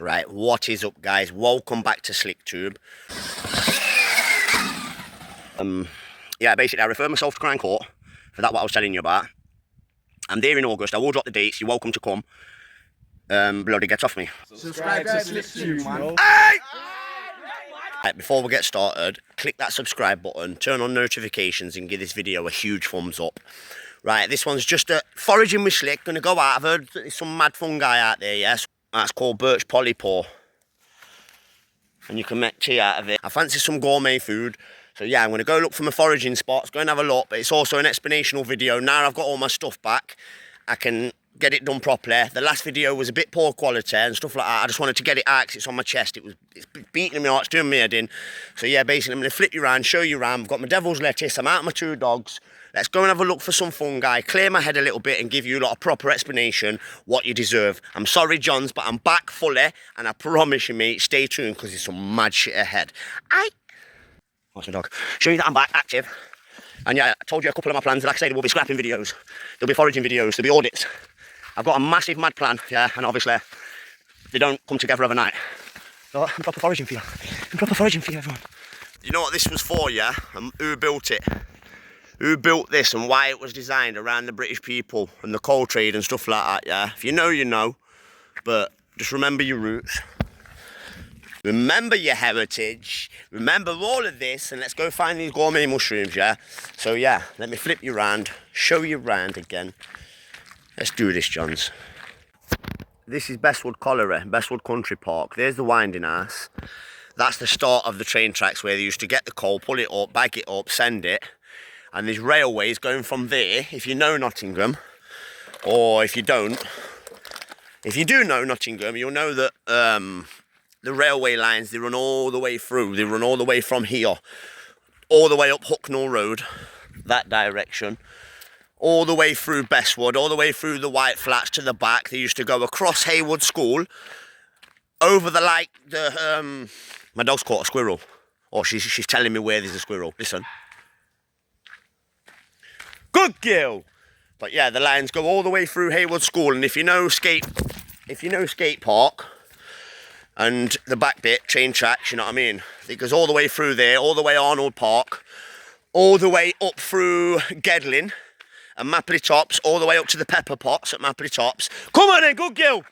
Right, what is up, guys? Welcome back to SlickTube. Yeah, basically I refer myself to Crown Court for that what I was telling you about. I'm there in August. I will drop the dates. You're welcome to come. Bloody get off me. Subscribe to SlickTube, man. Hey! Right, before we get started, click that subscribe button, turn on notifications and give this video a huge thumbs up. Right, this one's just a foraging with Slick. Gonna go out. I've heard there's some mad fungi out there, yes. That's called birch polypore. And you can make tea out of it. I fancy some gourmet food. So yeah, I'm gonna go look for my foraging spots, go and have a look, but it's also an explanational video. Now I've got all my stuff back, I can get it done properly. The last video was a bit poor quality and stuff like that. I just wanted to get it out because it's on my chest. It's beating me out, it's doing me head in. So yeah, basically I'm gonna flip you around, show you around. I've got my devil's lettuce, I'm out with my 2 dogs. Let's go and have a look for some fungi, clear my head a little bit and give you a lot of proper explanation what you deserve. I'm sorry, Johns, but I'm back fully and I promise you, mate, stay tuned because there's some mad shit ahead. What's my dog? Show you that I'm back, active. And yeah, I told you a couple of my plans. Like I say, there will be scrapping videos, there'll be foraging videos, there'll be audits. I've got a massive mad plan, yeah, and obviously they don't come together overnight. So I'm proper foraging for you. I'm proper foraging for you, everyone. You know what this was for, yeah? And who built it? Who built this and why it was designed around the British people and the coal trade and stuff like that, yeah? If you know, you know. But just remember your roots. Remember your heritage. Remember all of this and let's go find these gourmet mushrooms, yeah? So yeah, let me flip you around, show you around again. Let's do this, Johns. This is Bestwood Colliery, Bestwood Country Park. There's the winding ass. That's the start of the train tracks where they used to get the coal, pull it up, bag it up, send it. And there's railways going from there, if you know Nottingham, or if you don't. If you do know Nottingham, you'll know that the railway lines, they run all the way through. They run all the way from here, all the way up Hucknall Road, that direction, all the way through Bestwood, all the way through the White Flats to the back. They used to go across Haywood School, over the my dog's caught a squirrel. Oh, she's telling me where there's a squirrel. Listen. Good girl. But yeah, the lines go all the way through Haywood School, and if you know skate park and the back bit, train tracks, you know what I mean? It goes all the way through there, all the way Arnold Park, all the way up through Gedling and Mapley Tops, all the way up to the Pepper Pots at Mapley Tops. Come on then, good girl.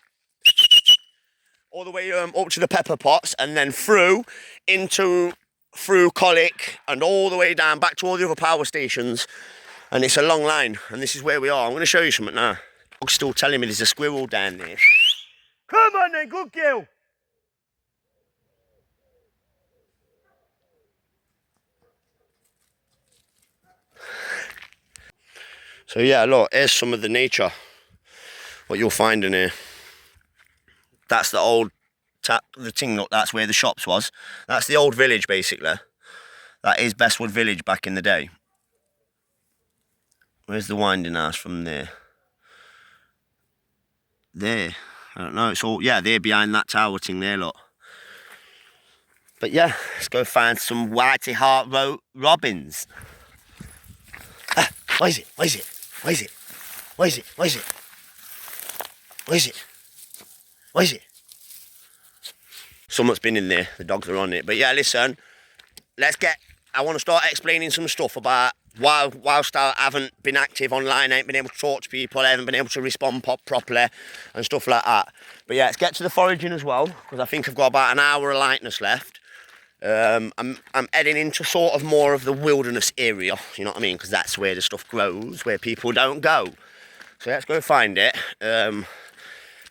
All the way up to the Pepper Pots and then through Colic and all the way down back to all the other power stations. And it's a long line, and this is where we are. I'm going to show you something now. Dog's still telling me there's a squirrel down there. Come on then, good girl. So yeah, look, here's some of the nature, what you'll find in here. That's the old the thing, look, that's where the shops was. That's the old village, basically. That is Bestwood Village back in the day. Where's the winding ass from there? There. I don't know. It's all, yeah, they're behind that tower thing there, look. But yeah, let's go find some whitey heart robins. Ah, what is it? What is it? What is it? What is it? What is it? What is it? What is it? Someone's been in there. The dogs are on it. But yeah, listen. I want to start explaining some stuff about whilst I haven't been active online, I ain't been able to talk to people, I haven't been able to respond properly and stuff like that. But yeah, let's get to the foraging as well, because I think I've got about an hour of lightness left. I'm heading into sort of more of the wilderness area, you know what I mean, because that's where the stuff grows, where people don't go. So let's go find it. I'm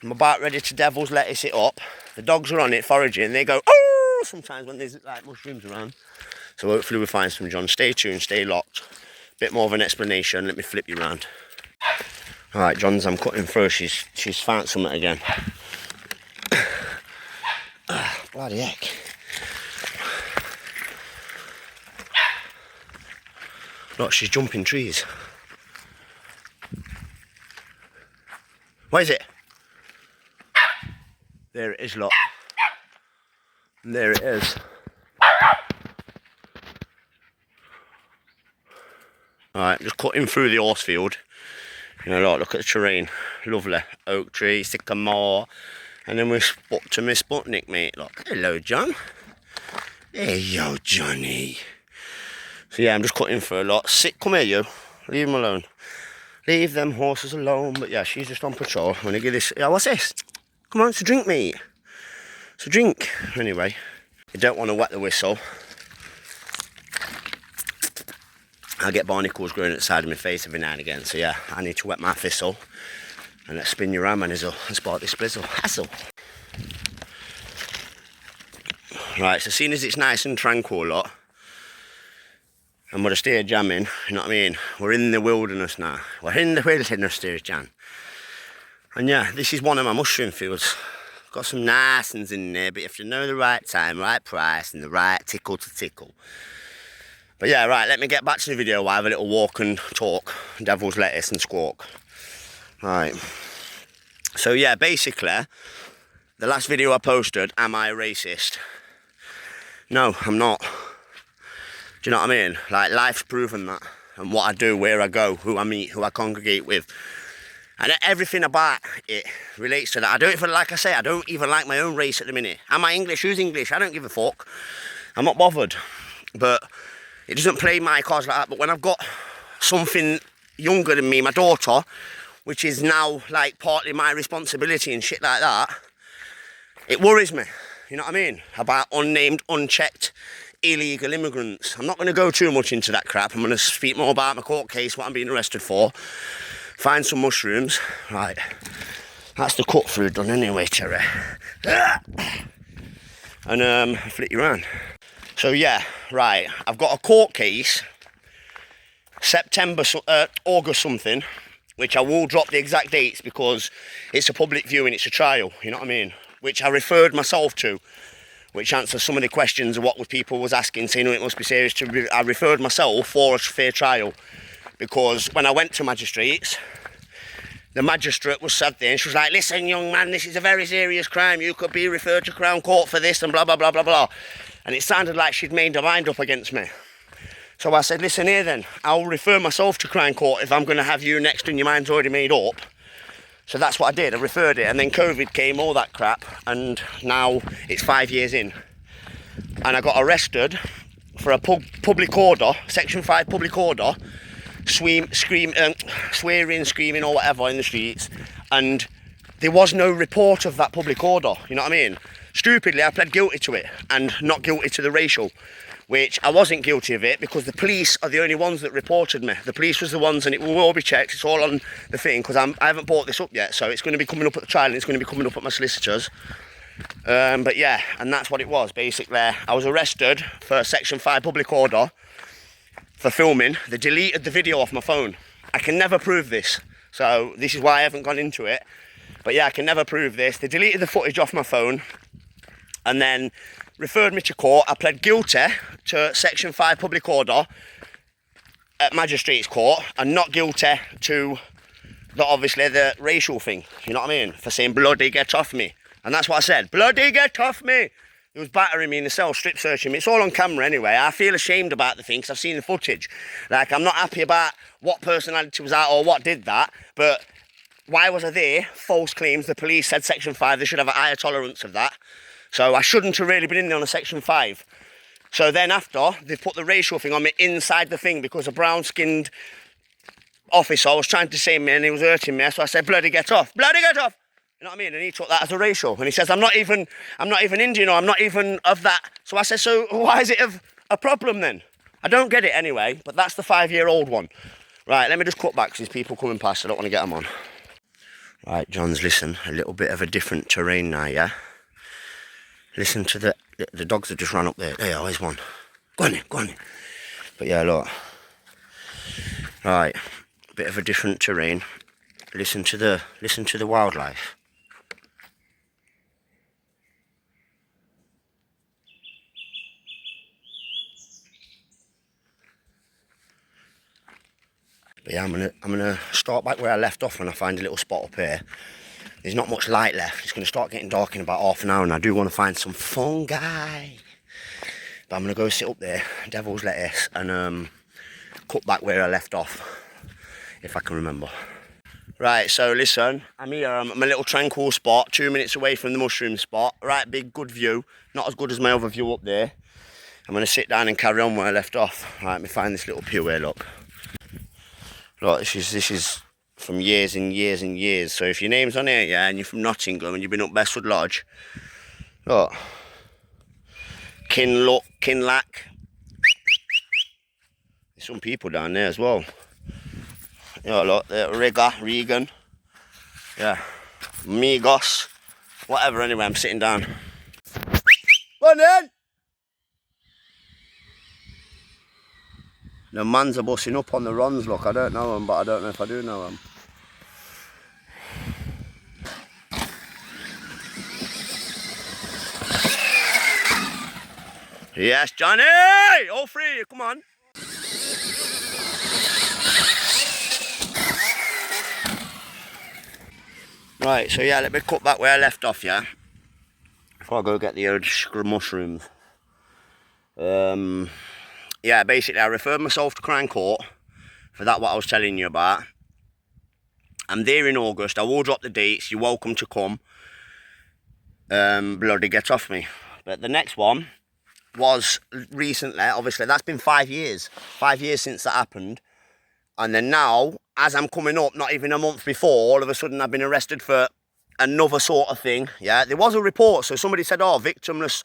about ready to devil's lettuce it up. The dogs are on it foraging, they go, oh, sometimes when there's like mushrooms around. So hopefully we'll find some, John. Stay tuned, stay locked. Bit more of an explanation. Let me flip you around. All right, Johns, I'm cutting through. She's found something again. Bloody heck. Look, she's jumping trees. What is it? There it is, look. And there it is. Alright, just cutting through the horse field. You know, look at the terrain. Lovely. Oak tree, sycamore, And then we spot to Miss Sputnik, mate. Look, hello, John. Hey, yo, Johnny. So yeah, I'm just cutting for a lot. Sit, come here, you. Leave him alone. Leave them horses alone. But yeah, she's just on patrol. I'm gonna give this. Yeah, what's this? Come on, it's a drink, mate. It's a drink. Anyway, you don't want to wet the whistle. I get barnacles growing at the side of my face every now and again. So yeah, I need to wet my thistle. And let's spin your arm and spark this blizzle. Hassle. Right, so seeing as it's nice and tranquil, lot, and we're just here jamming, you know what I mean? We're in the wilderness now. We're in the wilderness here, Jan. And yeah, this is one of my mushroom fields. Got some nice ones in there, but you have to know the right time, right price, and the right tickle to tickle. But yeah, right, let me get back to the video while I have a little walk and talk. Devil's lettuce and squawk. Right. So yeah, basically, the last video I posted, am I a racist? No, I'm not. Do you know what I mean? Like, life's proven that. And what I do, where I go, who I meet, who I congregate with. And everything about it relates to that. I don't even, like I say, I don't even like my own race at the minute. Am I English? Who's English? I don't give a fuck. I'm not bothered. But it doesn't play my cards like that. But when I've got something younger than me, my daughter, which is now like partly my responsibility and shit like that, it worries me. You know what I mean? About unnamed, unchecked, illegal immigrants. I'm not going to go too much into that crap. I'm going to speak more about my court case, what I'm being arrested for. Find some mushrooms. Right. That's the cut through done anyway, Cherry. And flick you around. So yeah, right. I've got a court case. August something. Which I will drop the exact dates because it's a public viewing, it's a trial. You know what I mean? Which I referred myself to. Which answers some of the questions of what people was asking, saying, oh, it must be serious. I referred myself for a fair trial. Because when I went to magistrates, the magistrate was sat there and she was like, listen, young man, this is a very serious crime. You could be referred to Crown Court for this and blah, blah, blah, blah, blah. And it sounded like she'd made her mind up against me. So I said, listen here then, I'll refer myself to Crown Court if I'm going to have you next and your mind's already made up. So that's what I did, I referred it. And then COVID came, all that crap. And now it's 5 years in. And I got arrested for a public order, Section 5 public order, swearing, screaming or whatever in the streets, and there was no report of that public order, you know what I mean? Stupidly, I pled guilty to it and not guilty to the racial, which I wasn't guilty of it because the police are the only ones that reported me. The police was the ones, and it will all be checked, it's all on the thing, because I haven't brought this up yet, so it's going to be coming up at the trial and it's going to be coming up at my solicitors. But yeah, and that's what it was, basically. I was arrested for Section 5 public order, for filming. They deleted the video off my phone. I can never prove this, so this is why I haven't gone into it. But yeah, I can never prove this. They deleted the footage off my phone and then referred me to court. I pled guilty to Section 5 public order at Magistrates Court and not guilty to obviously the racial thing, you know what I mean, for saying bloody get off me. And that's what I said, bloody get off me. He was battering me in the cell, strip searching me. It's all on camera anyway. I feel ashamed about the thing because I've seen the footage. Like, I'm not happy about what personality was out or what did that, but why was I there? False claims. The police said Section 5, they should have a higher tolerance of that. So I shouldn't have really been in there on a Section 5. So then after, they put the racial thing on me inside the thing because a brown-skinned officer was trying to say me and he was hurting me. So I said, bloody get off, bloody get off. You know what I mean? And he took that as a racial. And he says, I'm not even Indian, or I'm not even of that. So I said, so why is it a problem then? I don't get it anyway, but that's the 5-year-old one. Right, let me just cut back because there's people coming past. I don't want to get them on. Right, Johns, listen, a little bit of a different terrain now, yeah? Listen to the dogs have just run up there. There you are, there's one. Go on in, go on in. But yeah, look. Right, bit of a different terrain. Listen to the wildlife. But yeah, I'm gonna start back where I left off when I find a little spot up here. There's not much light left. It's gonna start getting dark in about half an hour, and I do want to find some fungi. But I'm gonna go sit up there, devil's lettuce, and cut back where I left off, if I can remember. Right, so listen, I'm here, I'm at my little tranquil spot, 2 minutes away from the mushroom spot. Right, big, good view. Not as good as my other view up there. I'm going to sit down and carry on where I left off. Right, let me find this little pew here, look. Look, this is from years and years and years. So if your name's on here, yeah, and you're from Nottingham and you've been up Bestwood Lodge, look. Kinlack. There's some people down there as well. Yeah, look, Regan. Yeah, Migos. Whatever, anyway, I'm sitting down. Come on in! The mans are bussing up on the runs, look. I don't know them, but I don't know if I do know them. Yes, Johnny! All three, come on. Right, so yeah, let me cut back where I left off, yeah? Before I go get the old mushrooms. Yeah, basically I referred myself to Crown Court for that what I was telling you about. I'm there in August. I will drop the dates. You're welcome to come. Bloody get off me. But the next one was recently, obviously that's been 5 years. 5 years since that happened. And then now, as I'm coming up, not even a month before, all of a sudden I've been arrested for another sort of thing. Yeah, there was a report. So somebody said, oh, victimless,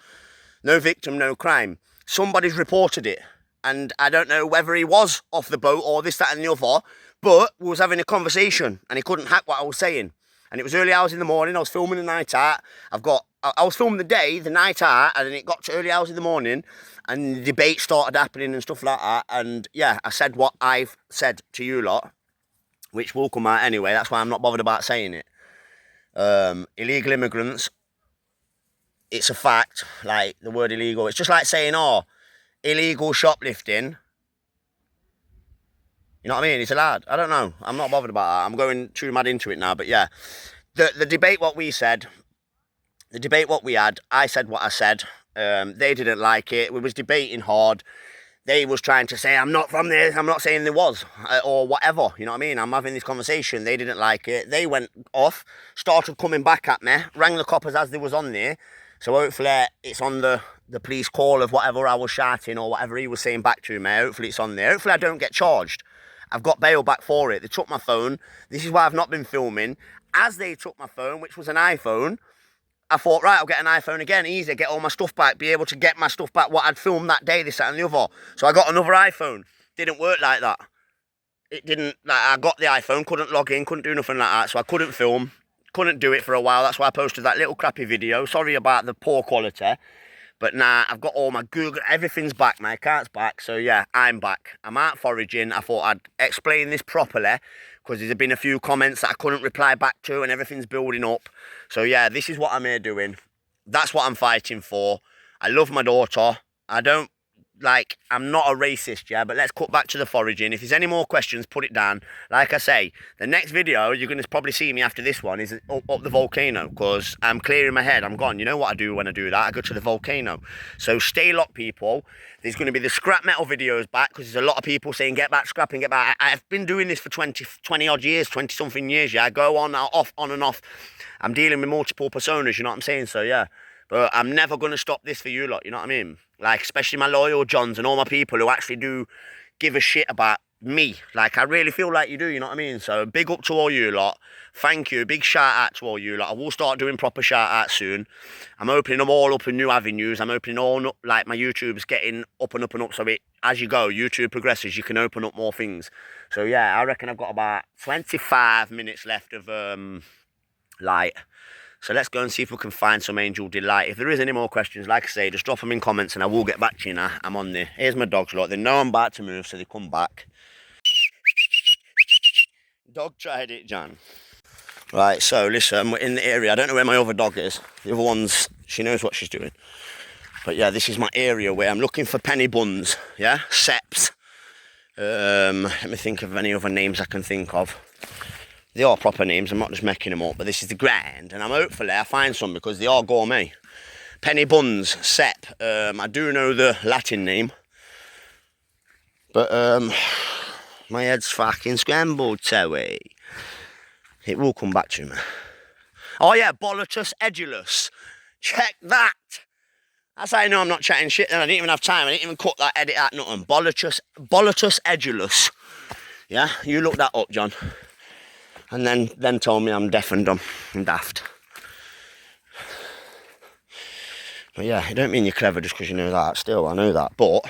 no victim, no crime. Somebody's reported it. And I don't know whether he was off the boat or this, that and the other, but we was having a conversation and he couldn't hack what I was saying. And it was early hours in the morning. I was filming the night out. I was filming the day, the night out, and then it got to early hours in the morning and the debate started happening and stuff like that. And yeah, I said what I've said to you lot, which will come out anyway. That's why I'm not bothered about saying it. Illegal immigrants, it's a fact, like the word illegal. It's just like saying, oh, illegal shoplifting. You know what I mean? It's allowed. I don't know. I'm not bothered about that. I'm going too mad into it now. But yeah, the debate, what we said, the debate, what we had, I said what I said. They didn't like it. We was debating hard. They was trying to say, I'm not from there. I'm not saying there was or whatever. You know what I mean? I'm having this conversation. They didn't like it. They went off, started coming back at me, rang the coppers as they was on there. So hopefully it's on the police call of whatever I was shouting or whatever he was saying back to me. Hopefully it's on there. Hopefully I don't get charged. I've got bail back for it. They took my phone. This is why I've not been filming. As they took my phone, which was an iPhone, I thought, right, I'll get an iPhone again. Easy, get all my stuff back, be able to get my stuff back, what I'd filmed that day, this, that and the other. So I got another iPhone. Didn't work like that. It didn't, like, I got the iPhone, couldn't log in, couldn't do nothing like that. So I couldn't film, couldn't do it for a while. That's why I posted that little crappy video. Sorry about the poor quality. But nah, I've got all my Google, everything's back, my account's back. So yeah, I'm back. I'm out foraging. I thought I'd explain this properly because there's been a few comments that I couldn't reply back to and everything's building up. So yeah, this is what I'm here doing. That's what I'm fighting for. I love my daughter. I'm not a racist, yeah, but let's cut back to the foraging. If there's any more questions, put it down. Like I say, the next video, you're going to probably see me after this one, is up the volcano, because I'm clearing my head. I'm gone. You know what I do when I do that? I go to the volcano. So stay locked, people. There's going to be the scrap metal videos back, because there's a lot of people saying, get back scrapping, get back. I've been doing this for 20 odd years, 20-something years, yeah. I go on and off. I'm dealing with multiple personas, you know what I'm saying? So, yeah. But I'm never going to stop this for you lot, you know what I mean? Like, especially my loyal Johns and all my people who actually do give a shit about me. Like, I really feel like you do, you know what I mean? So, big up to all you lot. Thank you. Big shout out to all you lot. I will start doing proper shout outs soon. I'm opening them all up in new avenues. I'm opening all up, like, my YouTube's getting up and up and up. So, as you go, YouTube progresses, you can open up more things. So, yeah, I reckon I've got about 25 minutes left of light. So let's go and see if we can find some Angel Delight. If there is any more questions, like I say, just drop them in comments and I will get back to you now. I'm on there. Here's my dogs, look. They know I'm about to move, so they come back. Dog tried it, John. Right, so listen, we're in the area. I don't know where my other dog is. The other one's, she knows what she's doing. But yeah, this is my area where I'm looking for penny buns, yeah? Seps. Let me think of any other names I can think of. They are proper names, I'm not just making them up, but this is the grand, and hopefully I find some because they are gourmet. Penny buns, Sep, I do know the Latin name, but my head's fucking scrambled, Terry. It will come back to me. Oh yeah, Boletus edulus. Check that. That's how I know I'm not chatting shit. Then I didn't even have time. I didn't even cut that edit out. Nothing. Boletus edulus. Yeah, you look that up, John. And then told me I'm deaf and dumb and daft. But yeah, it don't mean you're clever just because you know that. Still, I know that. But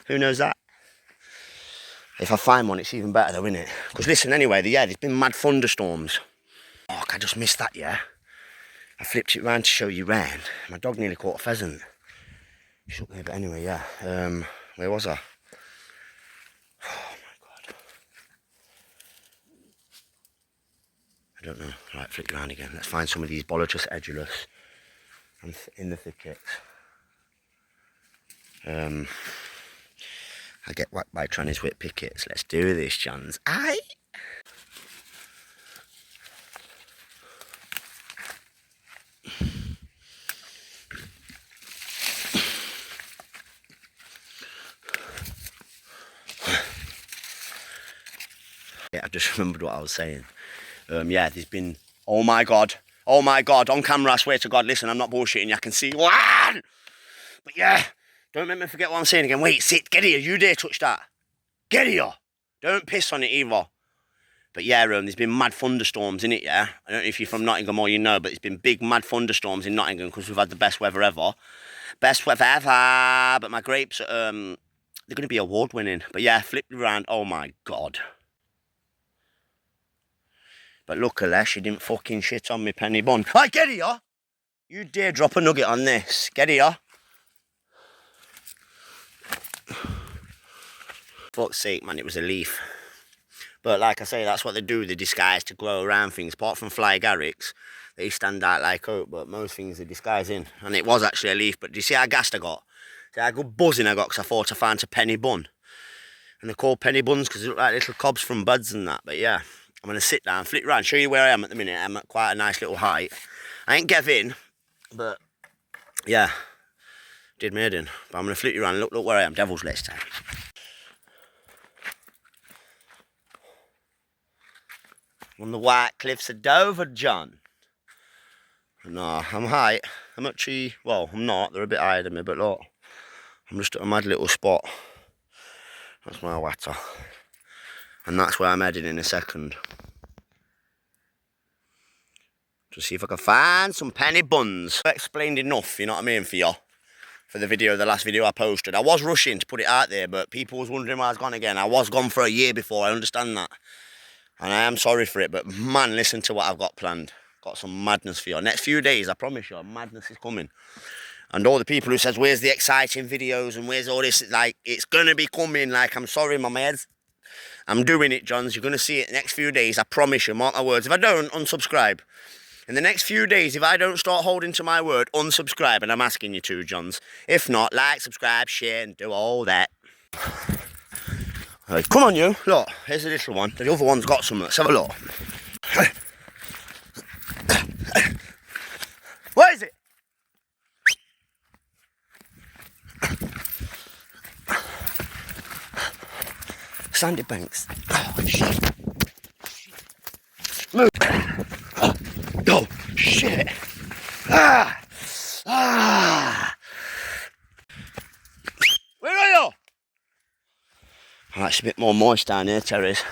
who knows that? If I find one, it's even better though, isn't it? Because listen, anyway, there's been mad thunderstorms. Oh, I just missed that, yeah? I flipped it round to show you round. My dog nearly caught a pheasant. She's up there, but anyway, yeah. Where was I? Oh my God. I don't know. Right, flick it around again. Let's find some of these Boletus edulus in the thickets. I get whacked by trannies with pickets. Let's do this, Johns. Aye. Yeah, I just remembered what I was saying. Yeah, there's been, oh my God, on camera, I swear to God, listen, I'm not bullshitting you, I can see one. But yeah, don't make me forget what I'm saying again. Wait, sit, get here, you dare touch that. Get here. Don't piss on it either. But yeah, there's been mad thunderstorms in it, yeah? I don't know if you're from Nottingham or you know, but it's been big mad thunderstorms in Nottingham because we've had the best weather ever. Best weather ever. But my grapes, they're going to be award winning. But yeah, flipped around, oh my God. But luckily, she didn't fucking shit on me penny bun. Hey, get here! You dare drop a nugget on this. Get here. Fuck's sake, man, it was a leaf. But like I say, that's what they do. They disguise to grow around things. Apart from fly garricks, they stand out like oak, but most things they disguise in. And it was actually a leaf, but do you see how gassed I got? See how good buzzing I got because I thought I found a penny bun. And they're called penny buns because they look like little cobs from buds and that. But yeah, I'm going to sit down, flick around, show you where I am at the minute. I'm at quite a nice little height. I ain't Gev in, but yeah, did me head in. But I'm going to flick you around, look where I am, Devil's Let's time. On the white cliffs of Dover, John. No, I'm high. I'm actually, well, I'm not. They're a bit higher than me, but look. I'm just at a mad little spot. That's my water. And that's where I'm heading in a second. To see if I can find some penny buns. I explained enough, you know what I mean, for you. For the video, the last video I posted. I was rushing to put it out there, but people was wondering why I was gone again. I was gone for a year before, I understand that. And I am sorry for it, but man, listen to what I've got planned. Got some madness for you. Next few days, I promise you, madness is coming. And all the people who says, where's the exciting videos and where's all this, like, it's going to be coming. Like, I'm sorry, my mates. I'm doing it, Johns. You're going to see it next few days. I promise you, mark my words. If I don't, unsubscribe. In the next few days, if I don't start holding to my word, unsubscribe. And I'm asking you to, Johns. If not, like, subscribe, share, and do all that. Right, come on, you. Look, here's the little one. The other one's got some. Let's have a look. What is it? Sandy banks. Oh, shit. Move. Oh, shit. Ah. Ah. Where are you? Oh, it's a bit more moist down here, Terry's.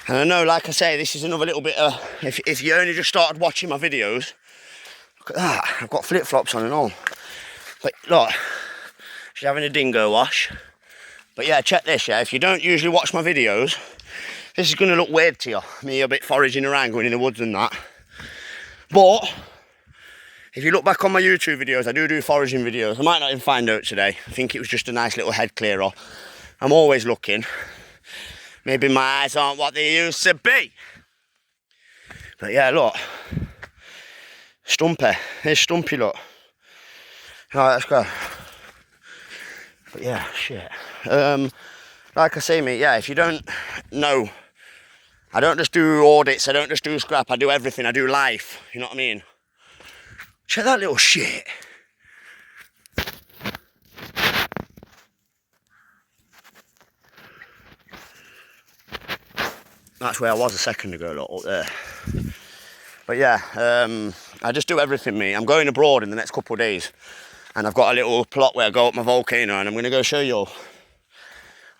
And I know, like I say, this is another little bit of... If you only just started watching my videos, look at that. I've got flip-flops on and all. But look, she's having a dingo wash. But yeah, check this, yeah. If you don't usually watch my videos, this is going to look weird to you. Me a bit foraging around, going in the woods and that. But if you look back on my YouTube videos, I do foraging videos. I might not even find out today. I think it was just a nice little head clearer. I'm always looking. Maybe my eyes aren't what they used to be. But yeah, look. Stumpy. Here's Stumpy, look. Alright, let's go. But yeah, shit. Like I say, mate, yeah, if you don't know, I don't just do audits, I don't just do scrap, I do everything, I do life, you know what I mean? Check that little shit. That's where I was a second ago, look, up there. But yeah, I just do everything, mate. I'm going abroad in the next couple of days, and I've got a little plot where I go up my volcano, and I'm going to go show you all.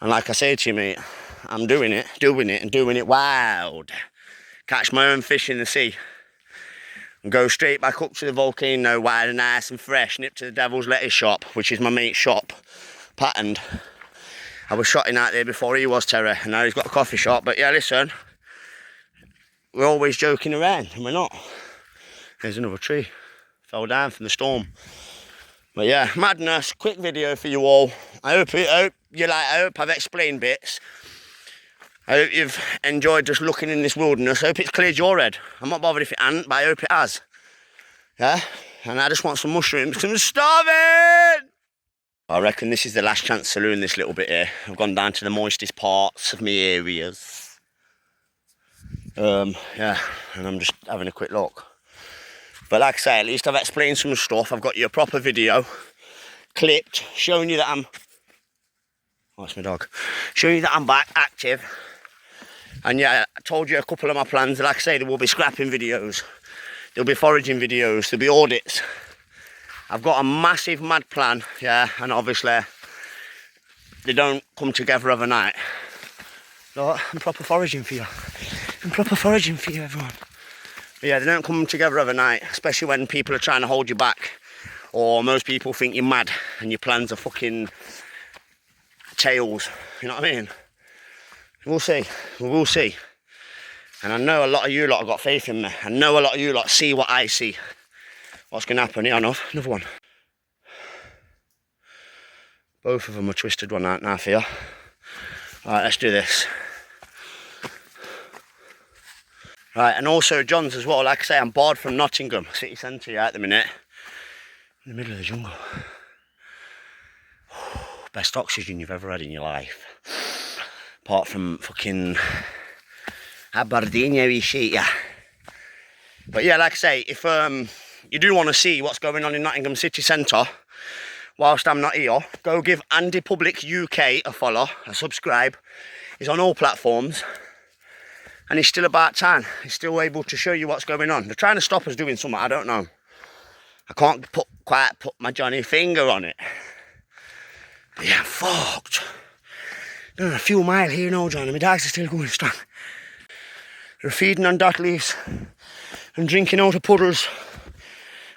And like I say to you, mate, I'm doing it wild. Catch my own fish in the sea. And go straight back up to the volcano while nice and fresh, nip to the Devil's Lettuce shop, which is my mate's shop, patterned. I was shotting out there before he was, Terry, and now he's got a coffee shop. But yeah, listen, we're always joking around, and we're not. There's another tree, fell down from the storm. But yeah, madness, quick video for you all. I hope I've explained bits. I hope you've enjoyed just looking in this wilderness. I hope it's cleared your head. I'm not bothered if it hasn't, but I hope it has. Yeah? And I just want some mushrooms because I'm starving! I reckon this is the last chance to learn this little bit here. I've gone down to the moistest parts of my areas. Yeah, and I'm just having a quick look. But like I say, at least I've explained some stuff. I've got you a proper video, clipped, showing you that I'm... Oh, that's my dog. Showing you that I'm back, active. And yeah, I told you a couple of my plans. Like I say, there will be scrapping videos. There'll be foraging videos. There'll be audits. I've got a massive mad plan, yeah, and obviously they don't come together overnight. So I'm proper foraging for you. I'm proper foraging for you, everyone. But yeah, they don't come together overnight, especially when people are trying to hold you back, or most people think you're mad and your plans are fucking tails. You know what I mean? We'll see. We will see. And I know a lot of you lot have got faith in me. I know a lot of you lot see what I see. What's going to happen? Yeah, enough. Another one. Both of them are twisted one out now for you. Alright, let's do this. Right, and also John's as well. Like I say, I'm bored from Nottingham city centre at the minute. In the middle of the jungle. Best oxygen you've ever had in your life. Apart from fucking Aberdeen, yeah, we shit, yeah. But yeah, like I say, if you do want to see what's going on in Nottingham city centre, whilst I'm not here, go give Andy Public UK a follow, a subscribe. He's on all platforms, and he's still about town. He's still able to show you what's going on. They're trying to stop us doing something, I don't know. I can't quite put my Johnny finger on it. But yeah, I'm fucked. They're a few miles here now, John, and my dogs are still going strong. They're feeding on dot leaves and drinking out of puddles.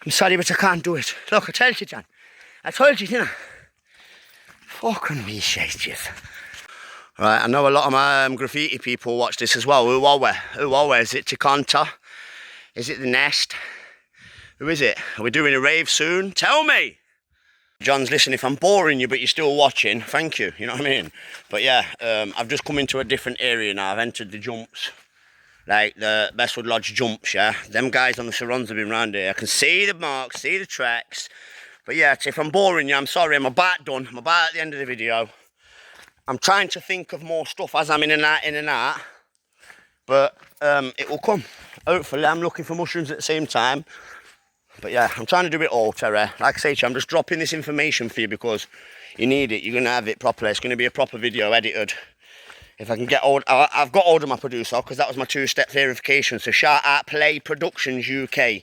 I'm sorry, but I can't do it. Look, I told you, John. I told you, didn't I? Fucking me shit, Right, I know a lot of my graffiti people watch this as well. Who are we? Who are we? Is it Chiconta? Is it The Nest? Who is it? Are we doing a rave soon? Tell me! John's, listen, if I'm boring you but you're still watching, thank you, you know what I mean? But yeah, I've just come into a different area now. I've entered the jumps, like the Bestwood Lodge jumps, yeah? Them guys on the surrounds have been round here. I can see the marks, see the tracks. But yeah, if I'm boring you, I'm sorry, I'm about done. I'm about at the end of the video. I'm trying to think of more stuff as I'm in and out. But it will come. Hopefully, I'm looking for mushrooms at the same time. But yeah, I'm trying to do it all, Terry. Like I say to you, I'm just dropping this information for you because you need it. You're going to have it properly. It's going to be a proper video edited. If I can get hold... I've got hold of my producer because that was my two-step verification. So shout out Play Productions UK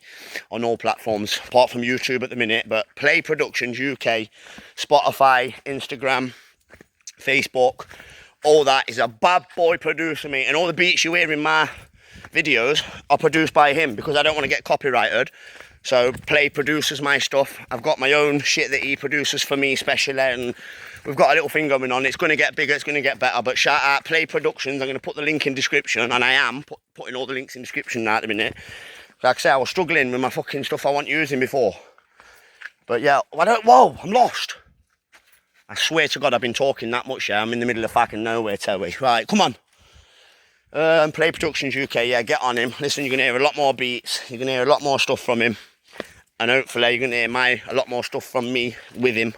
on all platforms, apart from YouTube at the minute. But Play Productions UK, Spotify, Instagram, Facebook, all that is a bad boy producer, mate. And all the beats you hear in my videos are produced by him because I don't want to get copyrighted. So Play produces my stuff. I've got my own shit that he produces for me especially, and we've got a little thing going on. It's going to get bigger, it's going to get better, but shout out Play Productions. I'm going to put the link in description, and I am putting all the links in description now at the minute. Like I say, I was struggling with my fucking stuff I wasn't using before. But yeah, whoa, I'm lost. I swear to God I've been talking that much, yeah. I'm in the middle of fucking nowhere, Terry. Right, come on. Play Productions UK, yeah, get on him. Listen, you're going to hear a lot more beats. You're going to hear a lot more stuff from him. And hopefully you're going to hear a lot more stuff from me with him.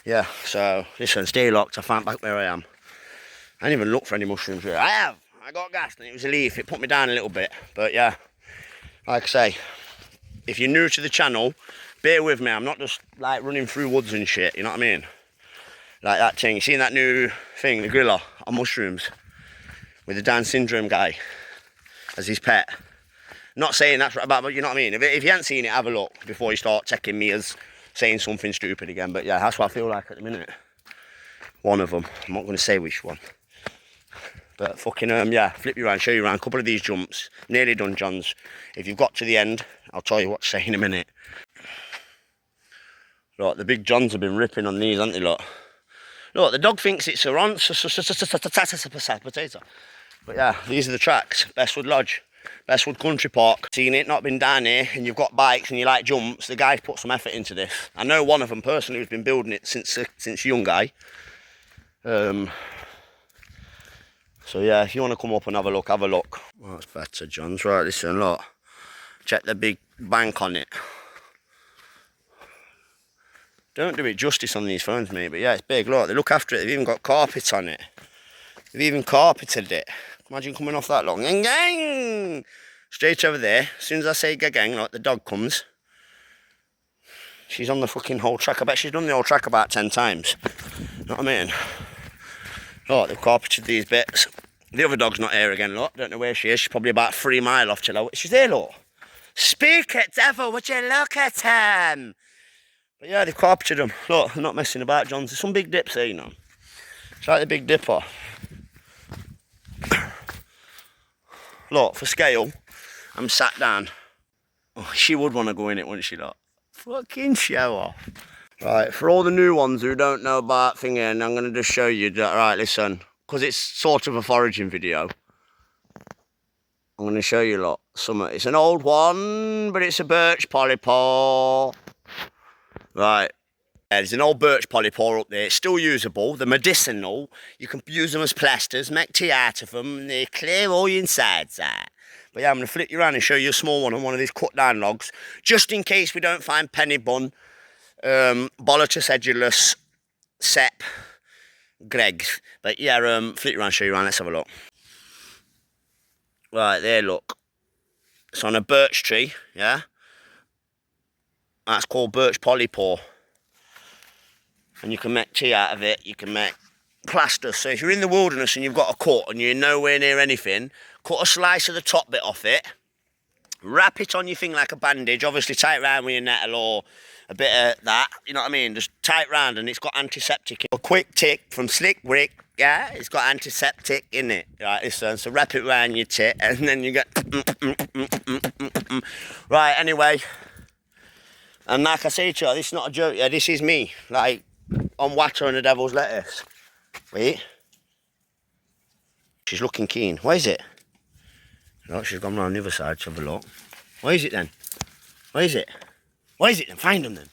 Yeah, so listen, stay locked. I found back where I am. I didn't even look for any mushrooms here. I have. I got gassed and it was a leaf. It put me down a little bit. But yeah, like I say, if you're new to the channel, bear with me. I'm not just like running through woods and shit, you know what I mean? Like that thing. You seen that new thing, the griller on mushrooms? with the Down syndrome guy as his pet. Not saying that's right about, but you know what I mean. If you haven't seen it, have a look before you start taking me as saying something stupid again. But yeah, that's what I feel like at the minute. One of them. I'm not going to say which one. But fucking yeah, flip you around, show you around. A couple of these jumps, nearly done, Johns. If you've got to the end, I'll tell you what to say in a minute. Look, the big Johns have been ripping on these, haven't they, look? Look, the dog thinks it's a potato. But yeah, these are the tracks. Bestwood Lodge, Bestwood Country Park. Seen it, not been down here, and you've got bikes and you like jumps. The guy's put some effort into this. I know one of them personally who's been building it since young guy. So yeah, if you want to come up and have a look, have a look. Oh, that's better, Johns. Right, listen, look. Check the big bank on it. Don't do it justice on these phones, mate, but yeah, it's big. Look, they look after it. They've even got carpets on it. They've even carpeted it. Imagine coming off that long. Gang, gang! Straight over there. As soon as I say gang, like the dog comes. She's on the fucking whole track. I bet she's done the whole track about 10 times. You know what I mean? Look, they've carpeted these bits. The other dog's not here again, look. Don't know where she is. She's probably about 3 miles off Chilo. She's there, look. Speak it, devil. Would you look at him? But yeah, they've carpeted them. Look, they're not messing about, Johns. There's some big dips here, you know. It's like the Big Dipper. Look, for scale, I'm sat down. Oh, she would want to go in it, wouldn't she, look? Fucking show off. Right, for all the new ones who don't know about thinking, I'm going to just show you that. Right, listen, because it's sort of a foraging video. I'm going to show you, look, it's an old one, but it's a birch polypore. Right, there's an old birch polypore up there. It's still usable. They're medicinal. You can use them as plasters, make tea out of them, and they clear all your insides out. But yeah, I'm going to flip you around and show you a small one on one of these cut down logs, just in case we don't find penny bun, Boletus edulus, Sep, Greg. But yeah, flip you around, show you around. Let's have a look. Right, there, look. It's on a birch tree, yeah? That's called birch polypore. And you can make tea out of it, you can make plaster. So if you're in the wilderness and you've got a cut and you're nowhere near anything, cut a slice of the top bit off it, wrap it on your thing like a bandage, obviously tie it round with your nettle or a bit of that, you know what I mean? Just tie it round, and it's got antiseptic. A quick tick from Slick Brick, yeah? It's got antiseptic in it, right, listen, so wrap it round your tit, and then you get... Right, anyway, and like I say to you, this is not a joke, yeah, this is me, like, on Water and the Devil's Lettuce. Wait. She's looking keen. Where is it? Look, she's gone round the other side to have a look. Where is it then? Where is it? Where is it then? Find them then.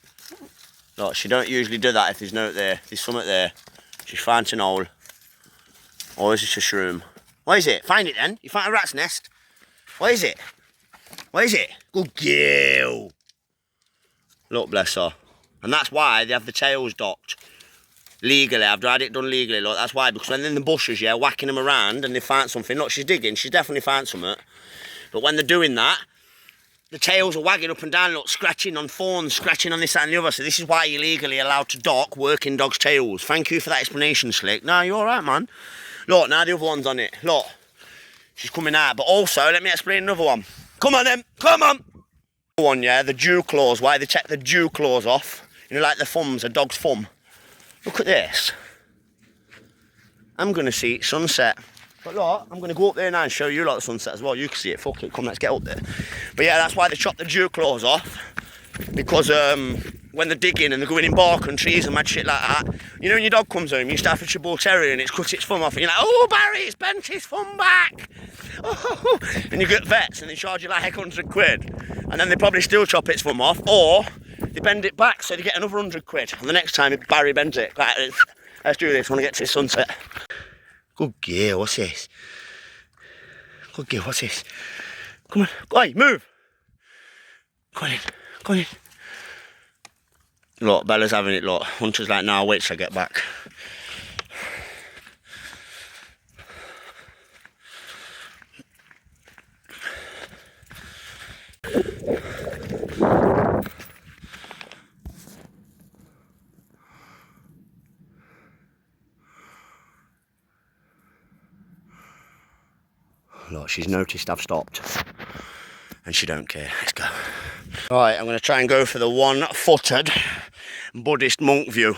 Look, she don't usually do that if there's no there. There's something there. She's found an hole. Or is it a shroom? Where is it? Find it then. You found a rat's nest. Where is it? Where is it? Good girl. Look, bless her. And that's why they have the tails docked. Legally, I've had it done legally, look, that's why, because when they're in the bushes, yeah, whacking them around and they find something, look, she's digging, she's definitely found something, but when they're doing that, the tails are wagging up and down, look, scratching on thorns, scratching on this, that and the other, so this is why you're legally allowed to dock working dogs' tails. Thank you for that explanation, Slick. No, you're alright, man. Look, now the other one's on it, look, she's coming out, but also, let me explain another one. Come on then, come on! One, yeah, the dew claws, why they take the dew claws off, you know, like the thumbs, a dog's thumb. Look at this. I'm going to see sunset. But look, I'm going to go up there now and show you lot the sunset as well. You can see it. Fuck it. Come, let's get up there. But yeah, that's why they chop the dew claws off. Because when they're digging and they're going in bark and trees and mad shit like that, you know when your dog comes home, you Staffordshire Bull Terrier and it's cut its thumb off and you're like, oh Barry, it's bent his thumb back. Oh. And you get vets and they charge you like £100. And then they probably still chop its thumb off, or they bend it back so they get another £100. And the next time Barry bends it. Right, let's do this. I want to get to the sunset. Good girl, what's this? Good girl, what's this? Come on, go on, move. Go on in, go on in. Look, Bella's having it, look. Hunter's like, nah, wait till I get back. Look, she's noticed I've stopped. And she don't care. Let's go. Right, I'm going to try and go for the one-footed Buddhist monk view.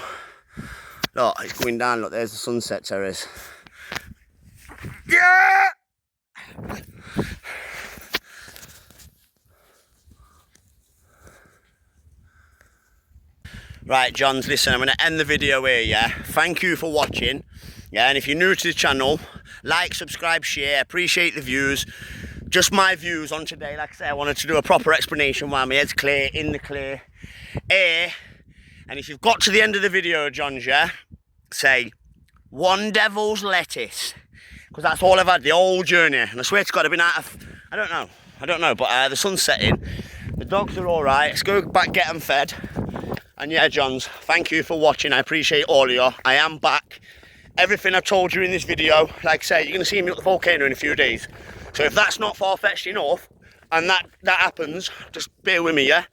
Look, it's going down. Look, there's the sunset terrace. Yeah! Right, Johns, listen, I'm going to end the video here, yeah? Thank you for watching. Yeah, and if you're new to the channel, like, subscribe, share. Appreciate the views. Just my views on today. Like I say, I wanted to do a proper explanation while my head's clear, in the clear air. And if you've got to the end of the video, Johns, yeah, say, one devil's lettuce. Because that's all I've had, the whole journey. And I swear to God, I've been out of, I don't know, but the sun's setting. The dogs are all right. Let's go back, get them fed. And yeah, Johns, thank you for watching. I appreciate all of you. I am back. Everything I told you in this video, like I say, you're going to see me at the volcano in a few days. So if that's not far-fetched enough, and that happens, just bear with me, yeah?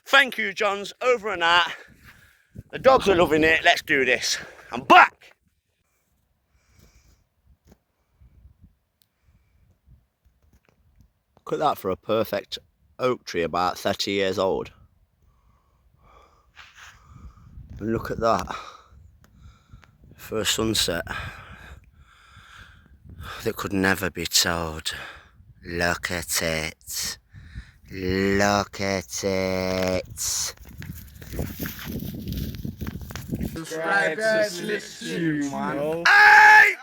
Thank you, Johns. Over and out. The dogs are loving it. Let's do this. I'm back! Look at that for a perfect oak tree about 30 years old. And look at that. For a sunset that could never be told. Look at it. Look at it. Subscribe to Slip Stream, man. Hey!